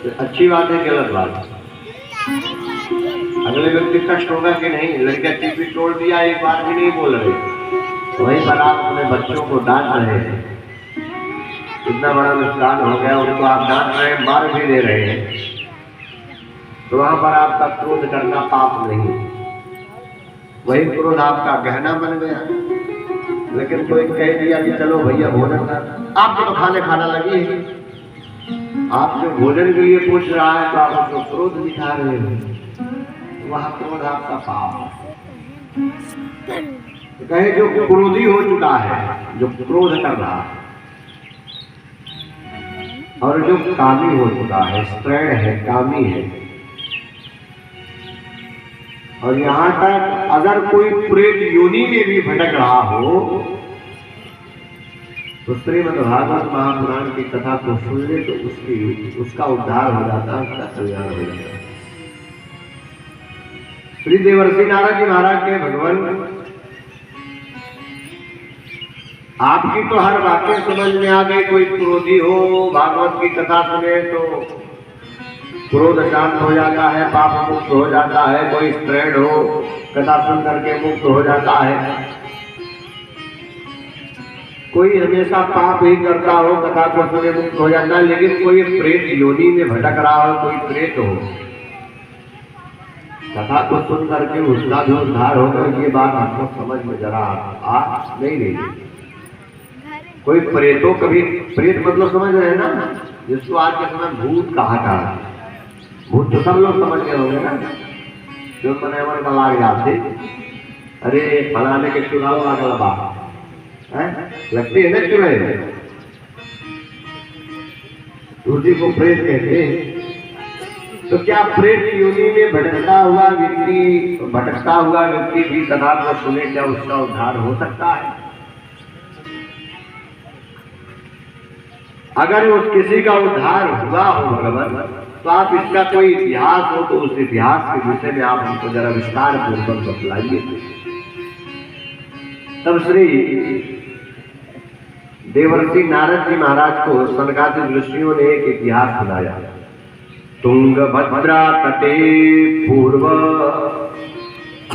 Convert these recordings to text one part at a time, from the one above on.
अच्छी बात है, गलत बात है? अगले व्यक्ति कष्ट होगा कि नहीं? लड़का टीपी तोड़ दिया, एक बार भी नहीं बोल रहे, वहीं पर आप अपने बच्चों को डांट रहे हैं, इतना बड़ा नुकसान हो गया, उनको आप डांट रहे हैं, मार भी दे रहे हैं, तो वहां पर आपका क्रोध करना पाप नहीं, वही क्रोध आपका गहना बन गया। लेकिन कोई कह दिया कि चलो भैया भोजन कर, आपको तो खाना लगी है, आप जो भोजन के लिए पूछ रहा है तो आप उसको क्रोध दिखा रहे हो, वहां क्रोध आपका पाप। तो कहे जो क्रोधी हो चुका है, जो क्रोध कर रहा है, और जो कामी हो चुका है, स्त्रीण है, कामी है, और यहां तक अगर कोई प्रेत योनि में भी भटक रहा हो तो श्रीमद् भागवत महापुराण की कथा को सुन ले तो उसका उद्धार हो जाता है, उसका कल्याण हो जाता है। श्री देवर्षि नारद जी महाराज के भगवान, आपकी तो हर बातें समझ में आ गई, कोई क्रोधी हो भागवत की कथा सुने तो क्रोध शांत हो जाता है, पाप मुक्त हो जाता है, कोई स्त्रीण हो कथा सुन करके मुक्त हो जाता है, कोई हमेशा पाप ही करता हो कथा को सुने मुक्त हो जाता है, लेकिन कोई प्रेत योनि में भटक रहा हो, कोई प्रेत हो, कथा को सुन करके उसका भी उद्धार होगा, ये बात आपको समझ में जरा आ नहीं रही। कोई प्रेतों कभी, प्रेत मतलब समझ रहे हैं ना, जिसको आज के समय भूत कहा जा रहा है, भूत तो सब लोग समझ गए होंगे ना, जो मनेवर का लाग जाते, अरे फलाने के चुनाव लागल बा, लगती है ना चुनाव, उसी को प्रेत कहते हैं। तो क्या प्रेत योनि में भटकता हुआ व्यक्ति भी कथा को सुने, क्या उसका उद्धार हो सकता है? अगर उस किसी का उद्धार हुआ हो भगवान, तो आप इसका कोई इतिहास हो तो उस इतिहास के विषय में आप हमको जरा विस्तार पूर्वक बतलाइए। तब श्री देवर्षि नारद जी महाराज को सनकादिक ऋषियों ने एक इतिहास सुनाया। तुंगभद्रा तटे पूर्व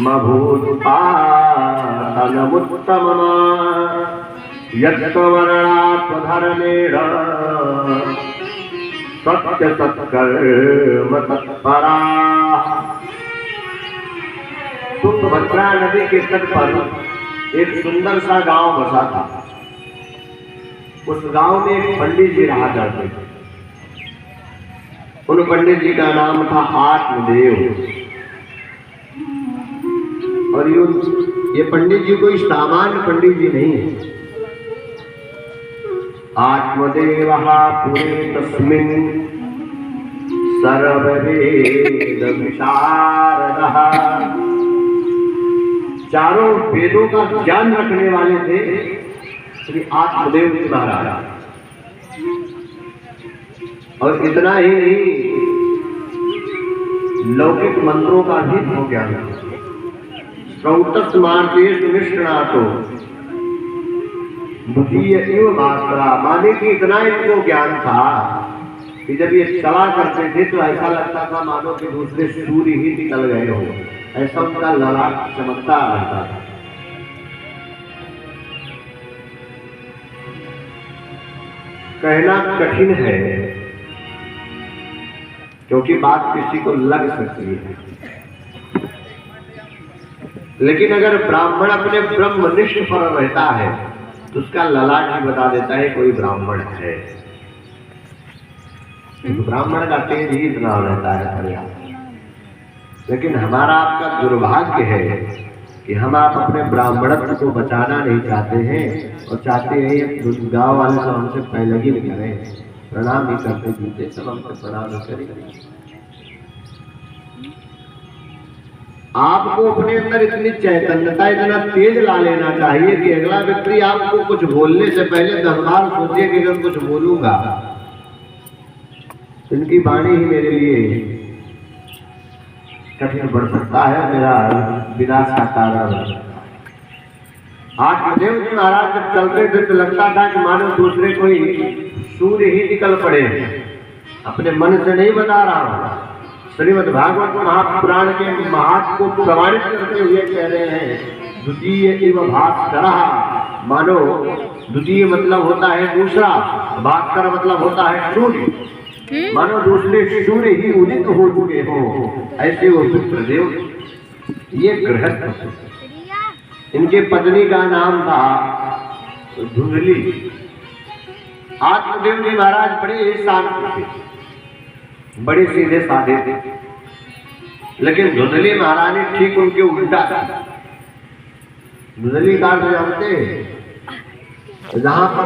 मभूतपातनमुत्तमम् यत्वर्णात्मधर्मेण सत्य सत्कर्म तत्परा। तुंगभद्रा नदी के तट पर एक सुंदर सा गांव बसा था। उस गांव में एक पंडित जी रहा करते थे। उन पंडित जी का नाम था आत्मदेव। और ये पंडित जी कोई सामान्य पंडित जी नहीं है। आत्मदेव पुरे तस्मिन् सर्ववेद विशारदः। चारों वेदों का ज्ञान रखने वाले थे श्री आत्मदेव जी महाराज। और इतना ही नहीं, लौकिक मंत्रों का भी हो ज्ञान। श्रौतस् मार्गेषु निष्णातो बुद्धीय एव भास्करा। माने कि इतना इनको ज्ञान था कि जब ये चला करते थे तो ऐसा लगता था मानो कि दूसरे सूर्य ही निकल गए हो, ऐसा उनका ललाट चमकता रहता था। कहना कठिन है क्योंकि बात किसी को लग सकती है, लेकिन अगर ब्राह्मण अपने ब्रह्मनिष्ठ पर रहता है तो उसका ललाट ही बता देता है कोई ब्राह्मण है। तो ब्राह्मण का तेज ही इतना रहता है पर्याप्त। लेकिन हमारा आपका दुर्भाग्य है कि हम आप अपने ब्राह्मणत्व को बचाना नहीं चाहते हैं और चाहते हैं गांव वाले तो हमसे पहले ही करें, प्रणाम ही करते जीते, सब हमसे प्रणाम ही करेंगे। आपको अपने अंदर इतनी चैतन्यता, इतना तेज ला लेना चाहिए कि अगला व्यक्ति आपको कुछ बोलने से पहले 10 बार सोचे कि अगर कुछ बोलूंगा तो इनकी वाणी ही मेरे लिए कठिन बढ़ सकता है, मेरा विनाश का कारण बन सकता है। आत्मदेव जी महाराज जब चलते थे तो लगता था कि मानो दूसरे कोई सूर्य ही निकल पड़े। अपने मन से नहीं बता रहा हूं। श्रीमद् भागवत महापुराण के महात्म को प्रमाणित करते हुए कह रहे हैं, द्वितीय इव भास्करः। मानो द्वितीय मतलब होता है दूसरा, भास्कर मतलब होता है सूर्य। मानो दूसरे सूर्य ही उदित हो चुके हो, ऐसे वो विप्रदेव। ये गृहस्थ, इनके पत्नी का नाम था धुंधली। आत्मदेव जी महाराज बड़े शांत थे, बड़े सीधे साधे थे, लेकिन धुंधली महारानी ठीक उनके उल्टा था। धुंधली का जानते हैं, जहां पर